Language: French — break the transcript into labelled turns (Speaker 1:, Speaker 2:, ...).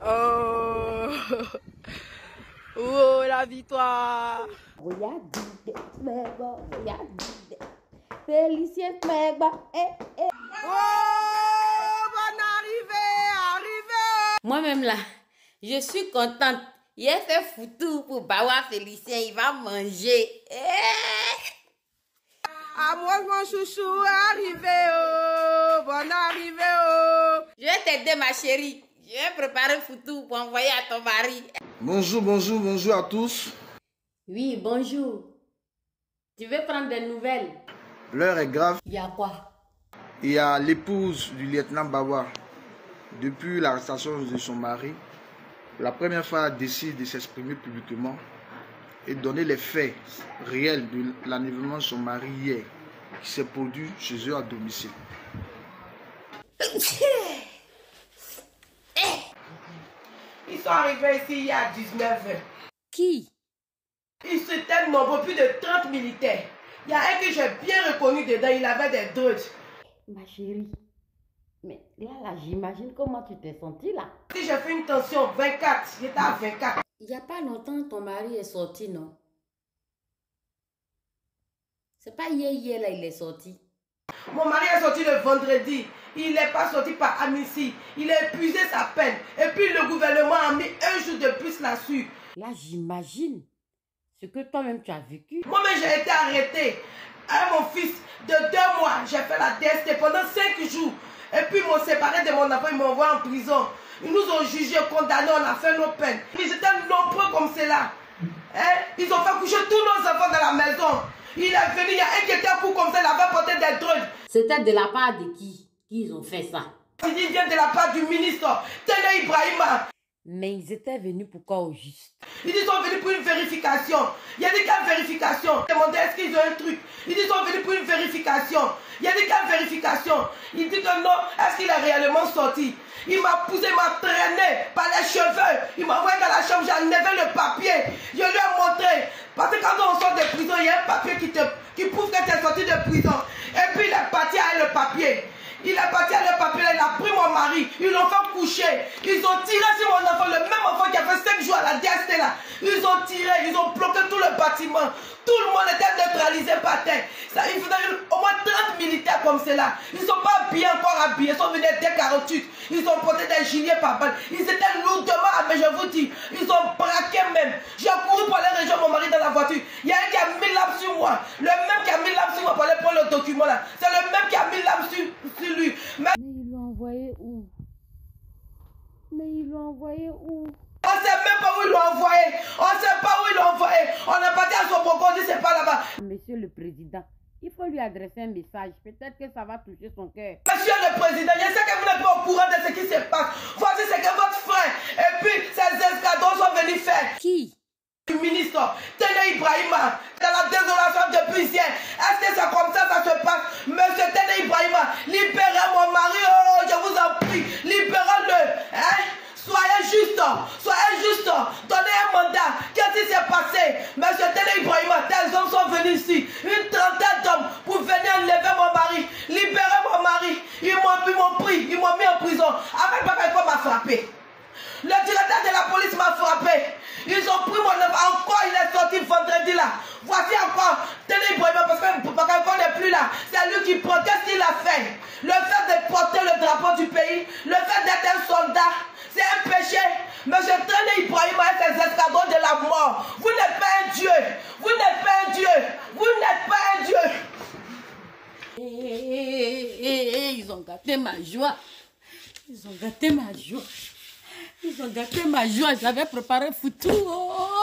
Speaker 1: Oh, oh, la victoire.
Speaker 2: Félicien Megba.
Speaker 1: Oh, bonne arrivée.
Speaker 2: Moi-même là, je suis contente. Il a fait foutu pour Bawa Félicien, il va manger.
Speaker 1: À moi, mon chouchou, arrivé, oh, bonne arrivée, oh.
Speaker 2: Je vais t'aider, ma chérie. Je vais préparer foutu pour envoyer à ton mari.
Speaker 3: Bonjour, bonjour, bonjour à tous.
Speaker 2: Oui, bonjour. Tu veux prendre des nouvelles?
Speaker 3: L'heure est grave.
Speaker 2: Il y a quoi?
Speaker 3: Il y a l'épouse du lieutenant Bawa. Depuis l'arrestation de son mari, la première fois elle décide de s'exprimer publiquement et donner les faits réels de l'enlèvement de son mari hier, qui s'est produit chez eux à domicile.
Speaker 1: Ils sont arrivés ici il y a 19 heures.
Speaker 2: Qui?
Speaker 1: Ils étaient nombreux, plus de 30 militaires. Il y a un que j'ai bien reconnu dedans, il avait des drogues.
Speaker 2: Ma chérie, mais là, j'imagine comment tu t'es sentie là.
Speaker 1: Si j'ai fait une tension 24, j'étais à 24.
Speaker 2: Il n'y a pas longtemps, ton mari est sorti, non? C'est pas hier là, il est sorti.
Speaker 1: Mon mari est sorti le vendredi. Il n'est pas sorti par amitié. Il a épuisé sa peine. Et puis le gouvernement a mis un jour de plus là-dessus.
Speaker 2: Là, j'imagine ce que toi-même tu as vécu.
Speaker 1: Moi-même, j'ai été arrêté. Avec mon fils de 2 mois, j'ai fait la DST pendant 5 jours. Et puis, ils m'ont séparé de mon enfant, ils m'ont envoyé en prison. Ils nous ont jugés, condamnés, on a fait nos peines. Ils étaient nombreux comme cela. Hein? Ils ont fait coucher tous nos enfants dans la maison. Il est venu, il y a un qui était fou comme ça, il avait porté des drogues.
Speaker 2: C'était de la part de qui qu'ils ont fait ça?
Speaker 1: Il vient de la part du ministre, Tene Ibrahima.
Speaker 2: Mais ils étaient venus pourquoi au juste?
Speaker 1: Ils sont venus pour une vérification. Il y a des cas de vérification. Ils demandaient est-ce qu'ils ont un truc. Ils sont venus pour une vérification. Il y a des cas de vérification. Il dit que non, est-ce qu'il est réellement sorti? Il m'a poussé, il m'a traîné par les cheveux. Il m'a envoyé dans la chambre, j'ai enlevé le papier. Je lui ai montré. Parce que quand on sort de prison, il y a un papier qui prouve que tu es sorti de prison. Et puis il est parti avec le papier. Il est parti avec le papier, il a pris mon mari, ils l'ont fait coucher. Ils ont tiré sur mon enfant, le même enfant qui a fait 5 jours à la DST là. Ils ont tiré, ils ont bloqué tout le bâtiment. Tout le monde était neutralisé par terre. Ça, il faisait au moins 30 militaires comme cela. Ils ne sont pas bien encore habillés, ils sont venus dès 48. Ils ont porté des gilets par balles. Ils étaient lourdement armés, je vous dis. Ils ont braqué même. J'ai couru pour aller rejoindre mon mari dans la voiture. Il y a un qui a mis l'âme sur moi. Le même qui a mis l'âme sur moi pour aller prendre le document là. C'est le même qui a mis l'âme sur lui. Mais
Speaker 2: ils l'ont envoyé où?
Speaker 1: on ne sait même pas où ils l'ont envoyé. On ne sait pas où ils l'ont envoyé. On est parti à son propos, on dit c'est pas là-bas.
Speaker 2: Monsieur le Président, il faut lui adresser un message. Peut-être que ça va toucher son cœur.
Speaker 1: Monsieur le Président, je sais que vous n'êtes pas au courant de ce qui se passe. Voici ce que votre frère et puis ces escadrons sont venus faire.
Speaker 2: Qui?
Speaker 1: Du ministre Tene Ibrahima, dans la désolation depuis hier. Est-ce que c'est comme ça se passe? Monsieur Tene Ibrahima, libérez mon mari, oh, je vous en prie, libérez-le. Hein? Soyez juste, donnez un mandat. Qu'est-ce qui s'est passé? Monsieur Tene Ibrahima, tes hommes sont venus ici, une trentaine d'hommes pour venir enlever mon mari, libérer mon mari. Ils m'ont pris, ils m'ont mis en prison. Avec papa, il m'a frappé. Le directeur de la police m'a frappé. Ils ont pris mon enfant. Encore, il est sorti vendredi là. Voici encore Tene Ibrahima parce que papa n'est plus là. C'est lui qui prend. Qu'est-ce qu'il a fait? Le fait de porter le drapeau du pays, le fait d'être un soldat, c'est un péché. Monsieur Tene Ibrahima et ses escadrons de la mort. Vous n'êtes pas un Dieu. Vous n'êtes pas un Dieu. Vous n'êtes pas un Dieu.
Speaker 2: Ils ont gâté ma joie. Ils ont gâté ma joie. J'avais préparé foutu. Oh.